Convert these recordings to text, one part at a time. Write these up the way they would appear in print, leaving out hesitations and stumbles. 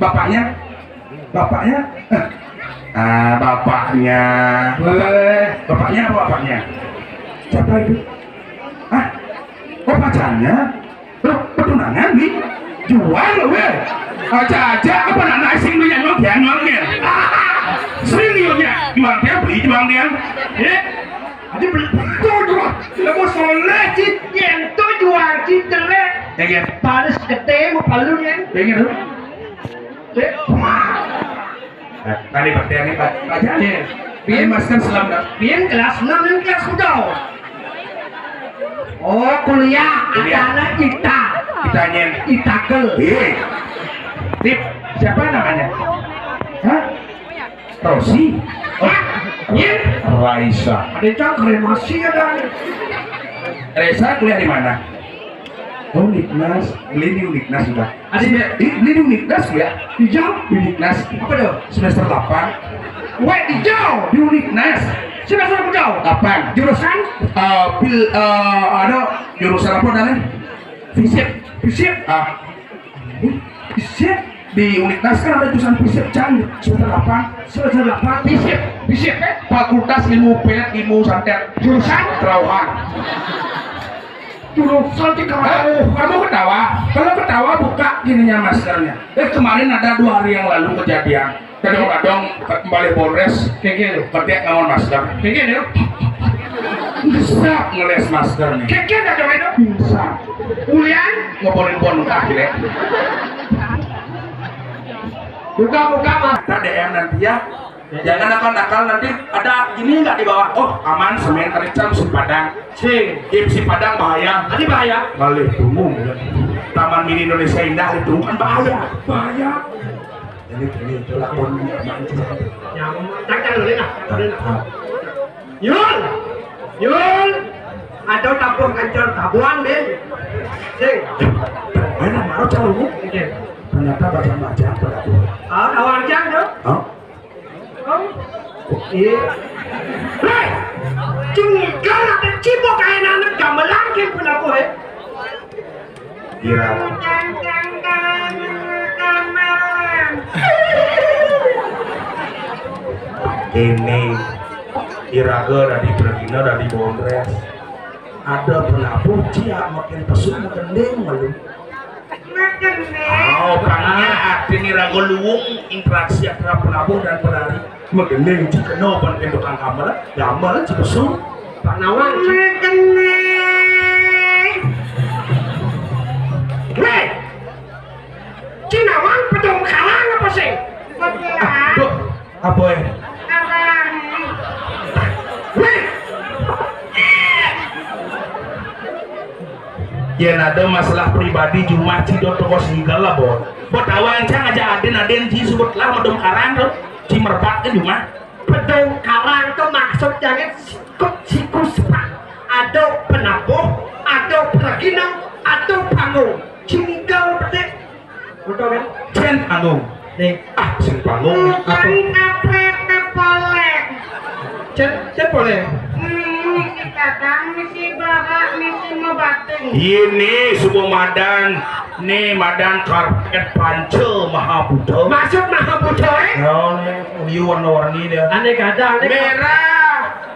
Bapaknya? Bapaknya? Bapaknya. Bapaknya apa bapaknya? Siapa itu? Ah, oh pacarnya? Pertunangan nih? Jual weh? Aja apa anak asing lu yang jualnya? Seriusnya jual dia beli jual dia? Ada beli jual. Lepas soleh cit yang tu jual cit jelek. Yang panas gede mau palu yang. Yang tu. Tadi pakaian ini pak aja. Biar masker selam dah. Biar kelas 6 dan kelas kudau. Oh kuliah adalah kitanya itakel. Tip siapa namanya? Hah? Rosi? Oh, iya. Raisa. Ada kremasi ada. Raisa kuliah di mana? Oh, Niknas. Beli di Niknas sudah. Beli di Niknas ya? Hijau? Di Niknas. Apa tuh? Semester 8. Wait, hijau? Di Niknas. Semester hijau? 8. Jurusan? Ada jurusan apa namanya? Fisip. Fisip? Fisip? Di Uniknas kan ada jurusan fisip canggih. Semester 8. Semester 8. Fisip. Fisip Fakultas Ilmu Pelet Ilmu Santet. Jurusan? Terauhan. Jurusan kamu ketawa. Kalau ketawa buka gininya maskernya. Kemarin ada 2 hari yang lalu kejadian. Kadang-kadang kembali Polres keke kerja ngawon masker. Keke deh. Bisa ngeles maskernya. Keke ada coba itu? Bisa. Ulian ngobrolin pon akhirnya. Buka mas. Ada DM nanti ya. Jangan nakal-nakal nanti ada ini nggak di bawah. Oh aman semen kericam si Padang. Si Padang bahaya. Nanti bahaya. Balik umum. Taman Mini Indonesia Indah itu kan bahaya. Bahaya. Ini itu lakon yang cakap dulu nah. Yul. Ada tabung kancor tabuan deh. Mana mau calon? Ternyata baca-baca berapa? Awal jam tuh. Iya. Hei, cinggal ada cibok kayak anak gamelan ke pun aku Iya. Ini iraga dari Bergina dari Bondres. Ada penabuh cia makin pesut makin deng malu. Oh, panggil artinya iraga luwung interaksi antara penabuh dan penari. Makin jika no ban tukang kamera, gambar cepesum. Pak Nawang. Hei, Cinawang pedong kalang apa sih? Apa ya? Ya ada masalah pribadi cuma cidot toko segala bor. Buat awal yang aja aden ci sebut lah medom karang tuh. Cimerbat kan cuma pedang karang tuh maksud jangan sikus ada penabuh ada peragina ada panggung cinggal betul betul kan cen panggung nih cen panggung apa boleh cen boleh kadang misi bahak misi membatin ini sebuah madan nih madan karpet pancel Mahabuddha. Maksud Mahabuddha oh nih warna-warni dia aneh kadang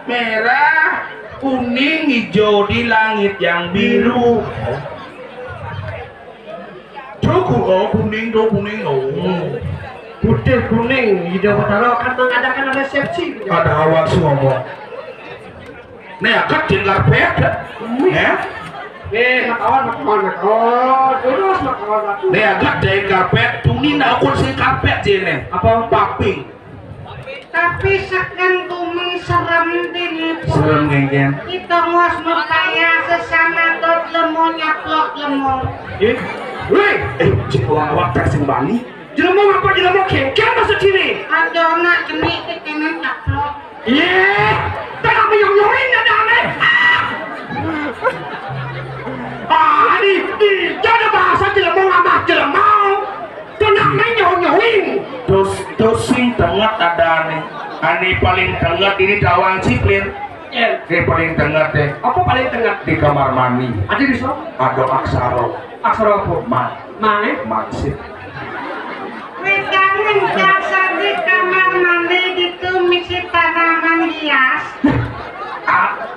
merah kuning hijau di langit yang biru kuning putih kuning hijau betara kan mengadakan resepsi ada awal semua nih akad di karpet ya makawan terus makawan nih agak dari karpet tuni nak akun si karpet jene apa paping tapi sekan bumi serem dini serem geng kita ngos merkaya sesama tot lemon nyaplok lemon cik awak tersing bani jelemong apa jelemong kengkel maksud sini ada nak jenik kekenan nyaplok tak menyong-nyongin ada aneh di jadi bahasa jelemong sama jelemong tenang menyong-nyongin terus sing tengah ada aneh paling tengah ini dawang siplin ini paling tengah deh apa paling tengah di kamar mandi ada di sana ada aksara apa? Maksud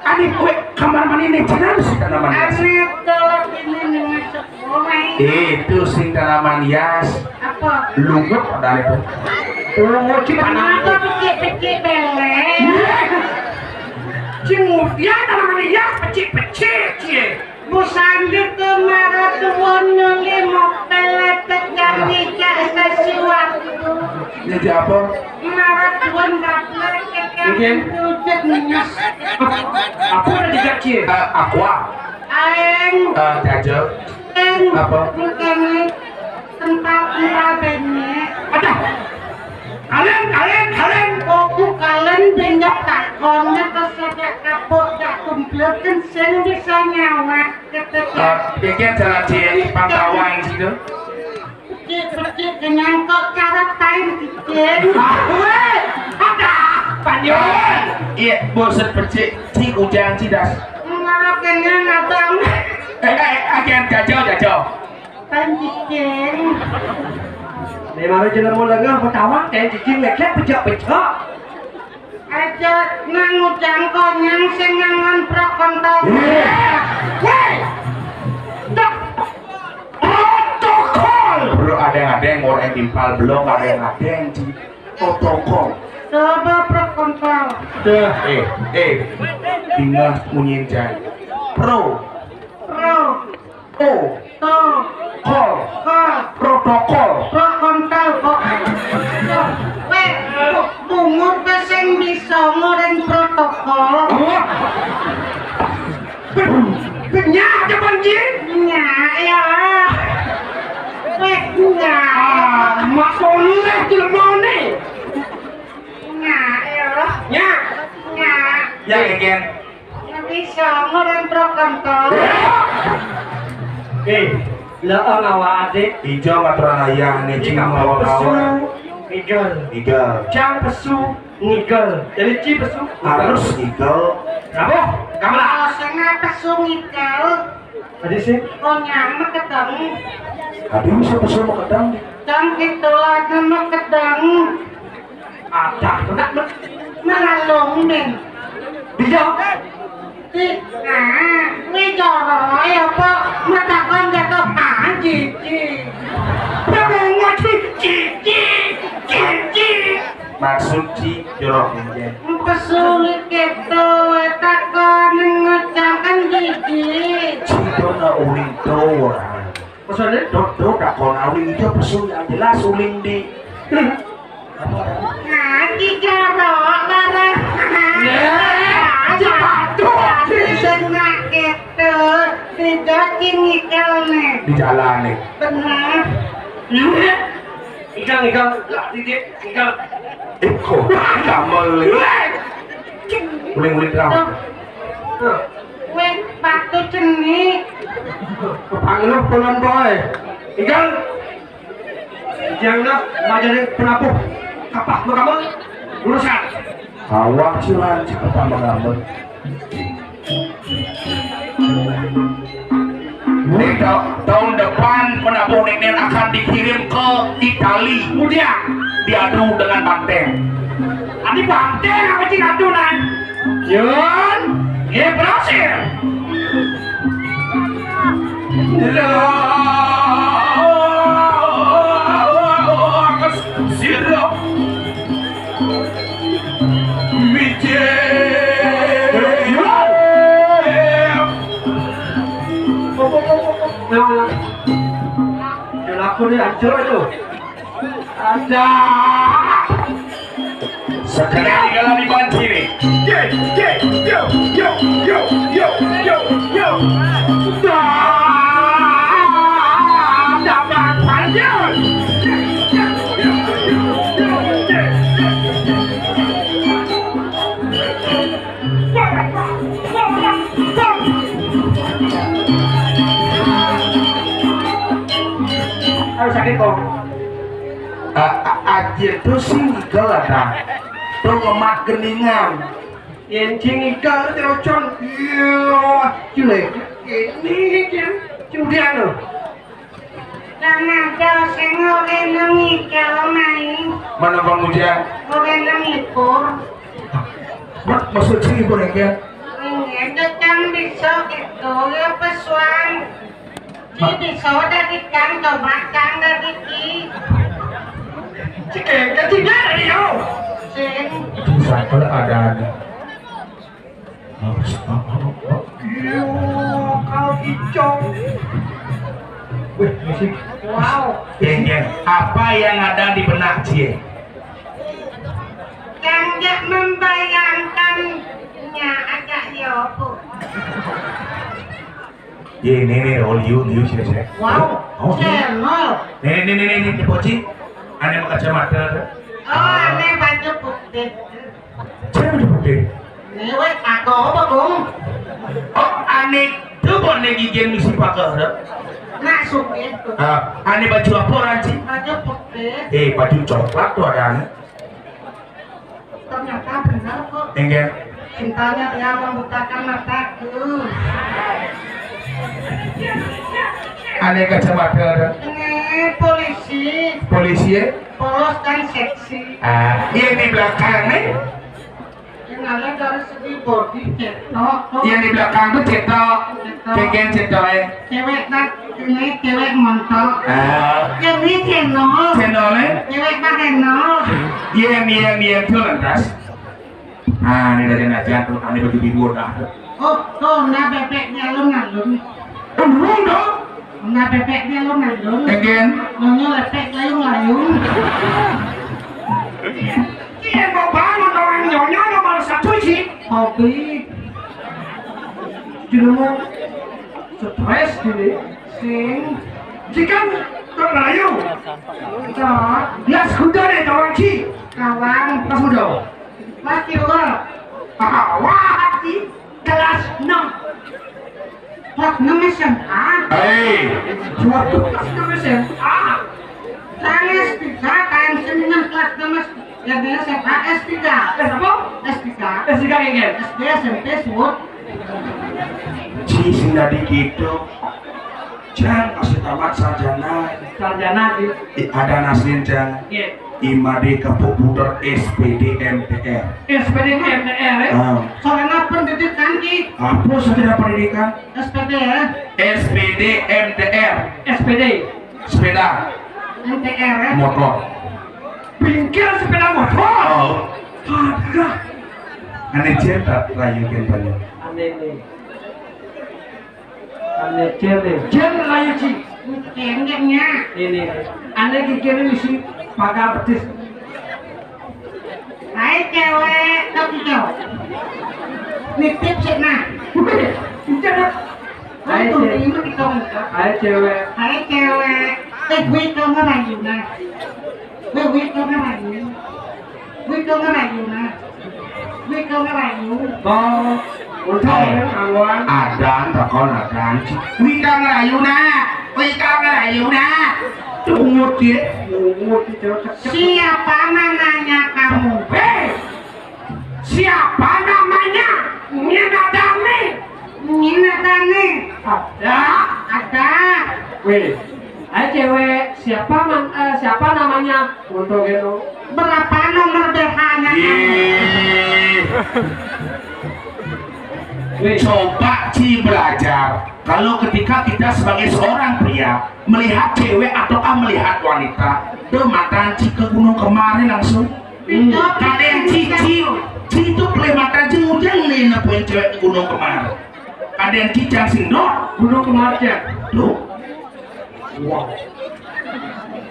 Adik kowe kamar mandi nih jangan sih tanaman hias. Anak tolong ini masuk rumah. Itu sing tanaman hias. Apa? Lungut padahal itu. Lungut sih Kenapa pecik-pecik belek? Cinggut ya tanaman hias pecik-pecik cie. Busandi kemara tuan nuli mokeletek yang nikah sesuatu. Jadi apa? Mara tuan gapler kekang tujuh nyes. Apa udah dijak cie? Aqua. Aeng. Jajal. Aeng. Apa? Bukan tempat benek. Ada. Kalian. Aku kalian pindah takonnya kesadak kapok gak kumpul kan sen bisa nyawak ketika. Bikin jalan di Pantawang situ. Pergi kenyang kok cara tain bikin. Ada. Panjang. Iya, bosan percik di ujang cidas. Ngarap kenyang abang. Agen jajal. Tain bikin. Memang jelas mau lengan Pantawang dan cicing lek pecah. Aja nang ujang konyang sing ngangon prokon-tok. Woi. Protokol. Bro, ada yang orang timpal belum ada yang di protokol. Coba prokon-tok. Tinggal munyin jan. Pro. To. Kol. Kol. Protokol. Prokon-tok kok. Weh, bungut sing bisa ngoreng protokol. Benyak aja banjir. Nyak ya. Weh, nyak. Mas Olu deh cilemone. Nyak ya. Nyak. Nyak. Ya gen. Nggak bisa ngoreng prokon-tok. Leang awak adik. Ijo maturan ayah nih cing ngawang-ngawang. Igel. Cang pesu ngigel. Jadi ci pesu. Harus igel. Apa? Kamera. Kalau sengah pesung ikel, Tadi sih. konyang makedang. Aduh bisa pesul mau kedang. Dan itu lagi makedang. Ada benak benak. Mengalung min. Dijawab. Wijoro ya pak, matakan jatuh cici. Pengen cici. Maksud ci jorok ini. Pesulit gitu, takon ngucapkan cici. Cito na uling do. Maksudnya? Do tak kon uling itu pesul yang jelas uling di. Jorok bareng. Senang gitu, tidak cingikal nih. Di jalan nih. Benar. Ikan. Lah titik. Ikan. Kok nggak melihat? Uling kamu. Weh, batu ceni. Panggil pelan boy. Ikan. Jangan majalin penapuh. Kapak kamu. Urusan. Awak cilan cepat mengambil. Tahun depan penabuh nenek akan dikirim ke Itali. Kemudian diadu dengan banteng. Adi banteng apa sih adunan? Yun, berhasil. Zero. Aku ni hancur itu. Ada. Sekarang kalau dibanci nih. Yo. Dapat panjang. Ayo sakit kok. Aja tuh sih ngigel ada. Tuh ngemat geningan. Yencing ikan terocon. Iya, cule. Ini kan cudian loh. Karena ada sengore nangikal main. Mana bang Ujang? Ore nangipur. Maksud sih ibu nengke? Ingin ya pesuan. Jadi soda di kang coba kang dari ki. Cike ketiga dari yo. Sing Bisa kalau ada. Yo, kau hijau. Wih, musik. wow. Geng, apa yang ada di benak Cie? Kang jak membayangkannya agak yopo. Ini liu sih. Wow. Oh, Channel. Nih, Poci. Aneh pakai kacamata. Oh, aneh baju putih. Cewek udah putih. Ini weh aku apa kong? Oh, aneh tuh boleh gigit misi pakai. Nak suka itu. Aneh baju apa orang sih? Baju putih. Baju coklat tuh ada aneh. Ternyata benar kok. Enggak. Cintanya dia membutakan mataku. Aneh kacamata. Ini polisi ya? polos dan seksi. Yang di belakang nih. Yang ada dari segi body cetok. Yang di belakang tuh cetok. Kegen cetoknya. Cewek tak ini cewek montok. Yang ini channel. Channelnya. Cewek tak channel. Yang tuh lantas. Ini dari najan tuh. Aneh baju biru dah. Oh, tuh nah bebeknya lu ngalun. Belum dong. Nah bebeknya lu ngalun. Kegen. Nyonya lepek layu layung. Iya, mau bangun orang nyonya nomor 1 sih. Hobi. Jadi mau stres gini. Sing. Jika terlayu, Dot. ya sudah deh orang sih. Kawan. Kamu dong. Laki lu. Wah, hati kelas 6. Kelas 6 SMA. Hei. Suatu kelas 6 SMA. Saya S3 kan senang kelas 6 yang dia SMA S3. Apa? S3. S3 ingin. SD SMP sebut. Si Sindadi gitu. Jangan kasih tamat sarjana. Sarjana di. Ada naslin jangan. Iya. Imade kapuk puter SPD MTR. SPD MTR ya. Soalnya pendidikan ki. Apa saja pendidikan? SPD ya. SPD MTR. SPD. Sepeda MTR ya. motor. Bingkir sepeda motor. Oh, Ada. aneh cetak layu banyak. Aneh nih. Aneh cewek. Cewek layu sih. Kayaknya. Ini. Aneh kikir isi pakai betis. Hai cewek, tapi cewek. Nitip sih nah. Jangan. Hai tuh ini kita muka. Hai cewek. Hai cewek. Gue kamu lagi nah. Gue kamu lagi. Gue kamu lagi nah. Gue kamu lagi. Oh, untuk kawan. Adan takon adan. Wika ngerayuna. Tungut dia. Siapa namanya kamu? Hei, siapa namanya? Nina Dani. Nina Dani. Ada. Ada. Wih, hai cewek. Siapa namanya? Untuk itu. Berapa nomor BH-nya kamu? Wih, Coba Ci belajar. Kalau ketika kita sebagai seorang pria melihat cewek ataukah melihat wanita, mata Ci ke gunung kemarin langsung. Kadang cicil, Ci itu play mata jeng nih nepuin cewek ke gunung kemarin. Kadang cicang sindor, gunung kemarin. tuh. Wow.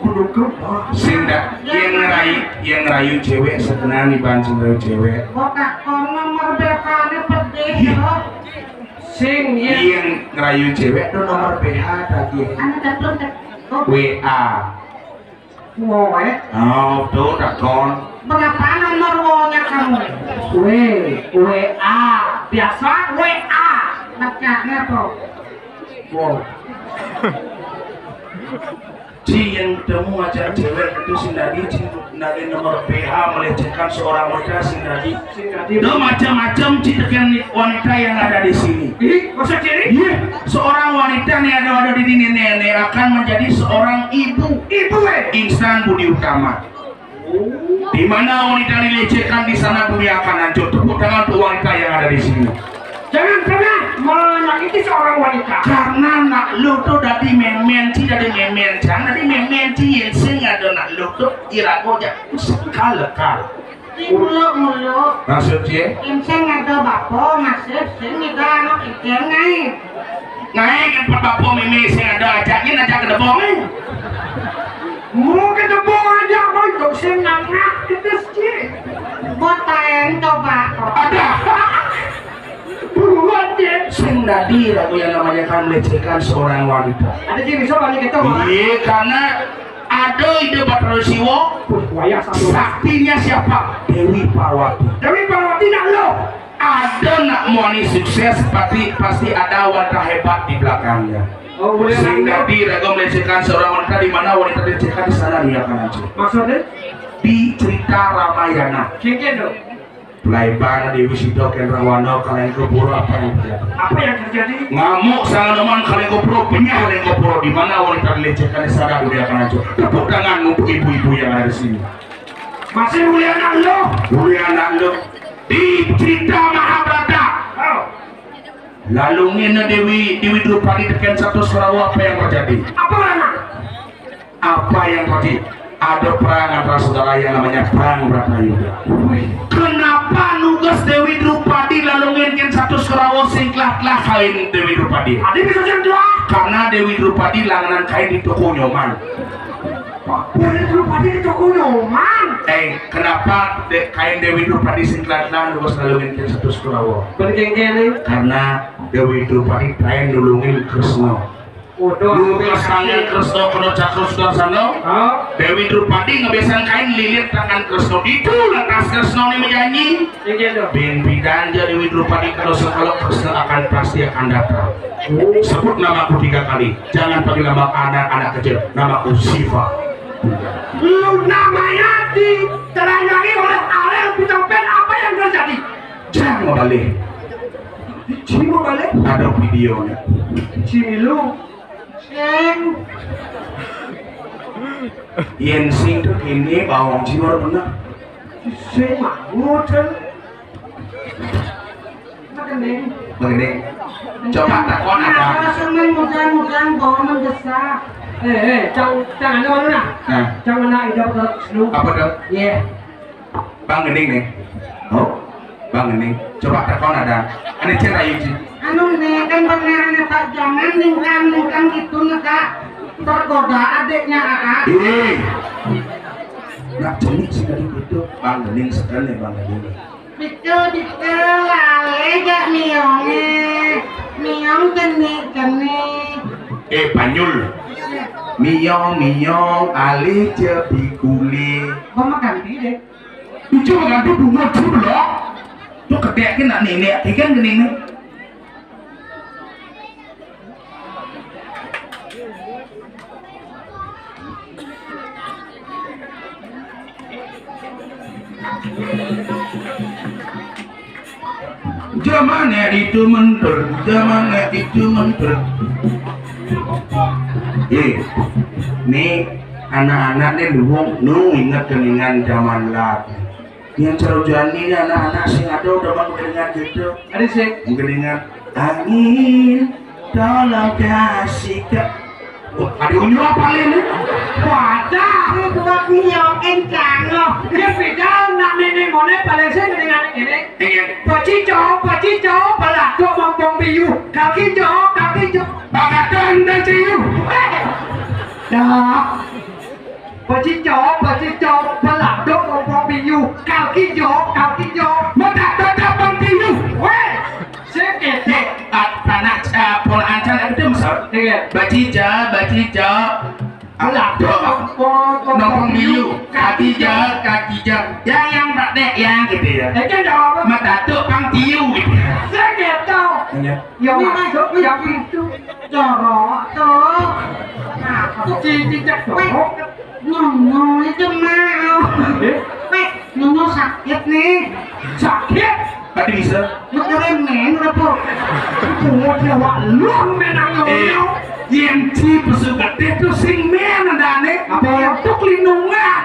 Gunung kemarin. Sinda yang ngerayu cewek sebenarnya dibanting ngerayu cewek. Bokak kau nomor BH-nya pedih loh. Sing ya. Yang ngerayu cewek tuh nomor PH tadi. Anak telepon WA. Wowe. Oh tuh dakon. Berapa nomor WA-nya kamu? WA. Biasa WA. Bacanya tuh. Wow. Ci yang temu ngajak cewek itu Sindadi Ci nagi nomor PH melecehkan seorang wanita Sindadi. Itu macam-macam Ci dengan wanita yang ada di sini. Ih, masa ciri? Iya, seorang wanita nih ada di sini nenek akan menjadi seorang ibu. Insan budi utama. Di mana wanita dilecehkan di sana dunia akan hancur. Tepuk tangan untuk wanita yang ada di sini. Jangan pernah menyakiti seorang wanita. Karena nak lu tuh dari memenci jangan dari memenci yang sing ada nak lu tuh irago aja sekal. Mulu. Maksudnya? Em sen ada bapo masih sen kita anak ikan ngai. Ngai kan bapak mimi sing ada ajakin aja ke debong. Mau ke debong aja mau kau senangak kita sih. Buat tayang coba. Ada. Buruan dia. Sing tadi lagu yang namanya kan melecehkan seorang wanita. Ada sih bisa balik kita. Iya karena ada ide Bathara Siwa. Wayah satu. Saktinya siapa? Dewi Parwati. Dewi Parwati nak lo. Ada nak moni sukses pasti ada wanita hebat di belakangnya. Oh boleh Sehingga nak. dia melecehkan seorang wanita di mana wanita dilecehkan di sana dia akan aja. Maksudnya? Di cerita Ramayana. Kengken dong. Pelaibana Dewi Sidok Kendrawano kalian keburu apa yang terjadi? Apa yang terjadi? Ngamuk Saloman kalian keburu penyah kalian keburu di mana wanita dilecehkan di sana dia akan aja. Tepuk tangan untuk ibu-ibu yang ada di sini. Masih mulia nak lo. Mulia anak lu di cerita Mahabharata. Oh. Lalu ngene Dewi Drupadi tekan satu Surawa apa yang terjadi? Apa nak? Apa yang terjadi? Ada perang antara saudara yang namanya perang Bratayuda. Kenapa nugas Dewi Drupadi lalu ngene satu Surawa sing kelah kain Dewi Drupadi? Ada bisa jendela. Karena Dewi Drupadi langganan kain di toko Nyoman. Boleh Drupadi di toko Nyoman. Kenapa kain Dewi Drupadi sing kelah nugas lalu ngene satu Surawa? Berkengken nih. Karena Dewi Drupadi pengen nulungin Kresna. Lu kesangan Kresna kena cakru sudah sana. Oh. Dewi Drupadi ngebesan kain lilit tangan Kresna itu lantas Kresna ini menyanyi. Kengken dong. Ben bidanja Dewi Drupadi kalau kalau Kresna pasti akan datang. Sebut namaku 3 kali. Jangan panggil nama anak kecil. Namaku Siva. Lu namanya diterangi oleh Arel Pitopet. Apa yang terjadi? Jangan balik. Cimo balik. Ada videonya. Cimilu. Sen. Yen sing tuh kini bawang jiwa bener. Sema. Nguten. Makan deh. Begini. Coba takon ada. Kenapa semen mudah-mudahan bawa mendesak? Jangan ada mana? Nah, Jangan nak ida ke selu. apa tuh? Ye. Bang Gening nih. Oh, Bang Gening. Coba takon ada. Ini cerita Yuji. Anu nih kan beneran Pak jangan lingkang gitu nih Kak. Tergoda adiknya Kak. Nak jenik sekali itu. Bang Gening sekali Bang Gening. Itu lale gak miongnya. Miong kene. Banyul. Miyong ali cepi kuli. Gua makan deh. Itu mengadu bunga dulu. Tuh ketekin nak nenek. Ikan Gening nih. Zamannya itu mentur. Nih anak-anak nih lu ingat keningan zaman lagi. Yang cerujuan ini anak-anak sing ada udah bang keningan gitu. Ada sih. Keningan angin tolong kasih ke. Ada unyu apa ini? Wadah. Ini buat miong encang loh. Dia beda nak nenek monek paling saya dengan ini. Ingin Pacico, balak dok mompong biu. Kaki jo. bagatan dan ciu. Dah. Pacico, balak dok mompong biu. Kaki jo. Mata tetap bang ciu. Weh, sakit. Anak pol ancan itu misal. Iya. Bacija. Anak dok. Nongkrong biu. Kaki jauh. Yang praktek yang gitu ya. Kan jawab. Mata tuh bang ciu gitu. Sakit tau. Yang masuk yang itu. Jorok tuh. Nah, Cicak dong. nyong itu mau. Nyong sakit nih. Sakit. Tadi bisa. Makanya men udah po. Dia wak long menang ngomong. Yang ci pesuka itu sing men adane. Apa yang tuh lindungan?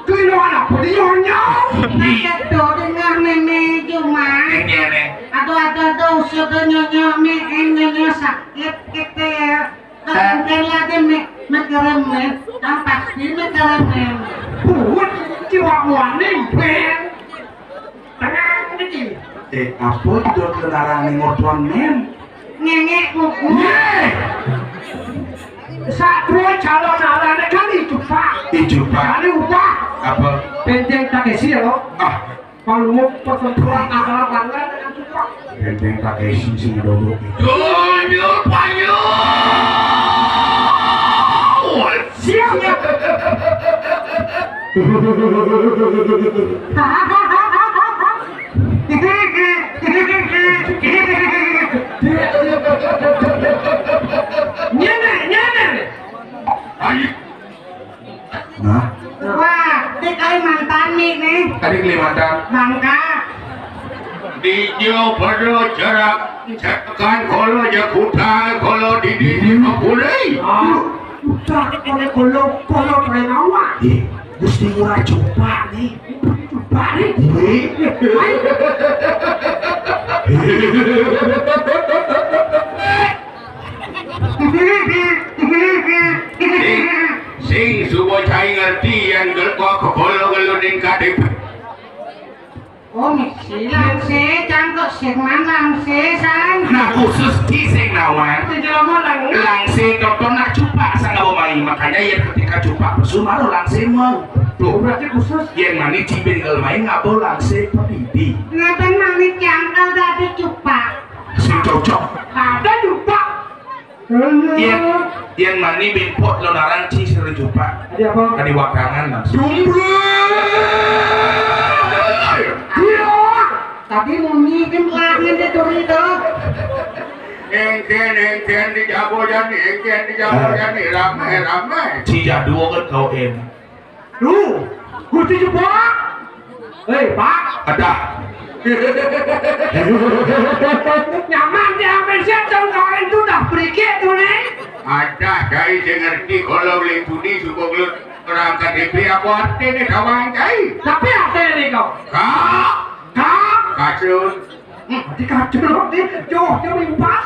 Lindungan apa dia nyong? Nah, itu dengar nenek cuma. Ini Aduh, juga nyonya sakit gitu ya. Mungkin lagi mekeremen, yang pasti mekeremen. Buat jiwa waning ben. Tenang ini. Apa itu larang ngotron men? Ngengek kuku. Satrio calon alane kali Jepang. Jepang. Kali upah. Apa? Benteng Takeshi ya lo. Kalau mau pertempuran antara Bangla dengan Jepang. Benteng Takeshi sing dodok. Dunia panyu. Siap ya. Nyene. Ayo. Nah, Wah, di Kalimantan nih. tadi Kalimantan. Bangka. Di Jawa Barat jarak kan kalau jakuta kalau di mapulai. Udah kalau perenawa. Gusti murah coba nih. Balik. Sing subo cai ngerti yang gerko kalau ning KTP. Oh, misi langse, cangkok sirman langse, san. Nah khusus kiseng nawan. Langsing tonton nak cupak sang abomai makanya ya ketika cupak pesumaru langsing mau. Tuh Berarti khusus. yang mani cibin kalau main nggak boleh langsing pedidi. Ngapain mami cangkal tadi cupak? Sing cocok. Ada juga. Yang mani bimpot lo narang ci sering cupak. Ada apa? Kadi wakangan langsung. Tadi mami kan langit itu itu. Engken di Jawa Jani, rame. Ci jadua kan kau em. Lu, Gusti Jepang. Hei, Pak. Ada. Nyaman di Amerika tahun kalian itu dah perikit tuh nih. Ada, saya ngerti kalau lipudi suka gelut orang KTP apa arti nih kawan cai. Tapi arti nih kau? Kacun. Nanti kacun nih, jauh pas.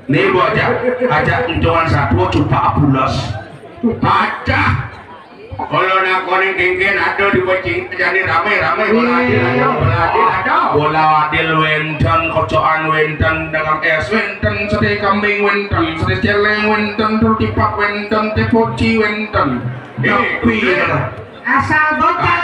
Nih gua ajak incuan satu cupak apulas. Ada. Kalau nak koning kengken ada di bocing jadi ramai bola adil ada. Bola adil wenten, kocokan wenten, dalam es wenten, sate kambing wenten, sate celeng wenten, roti pak wenten, teh poci wenten. Tapi Asal bocah.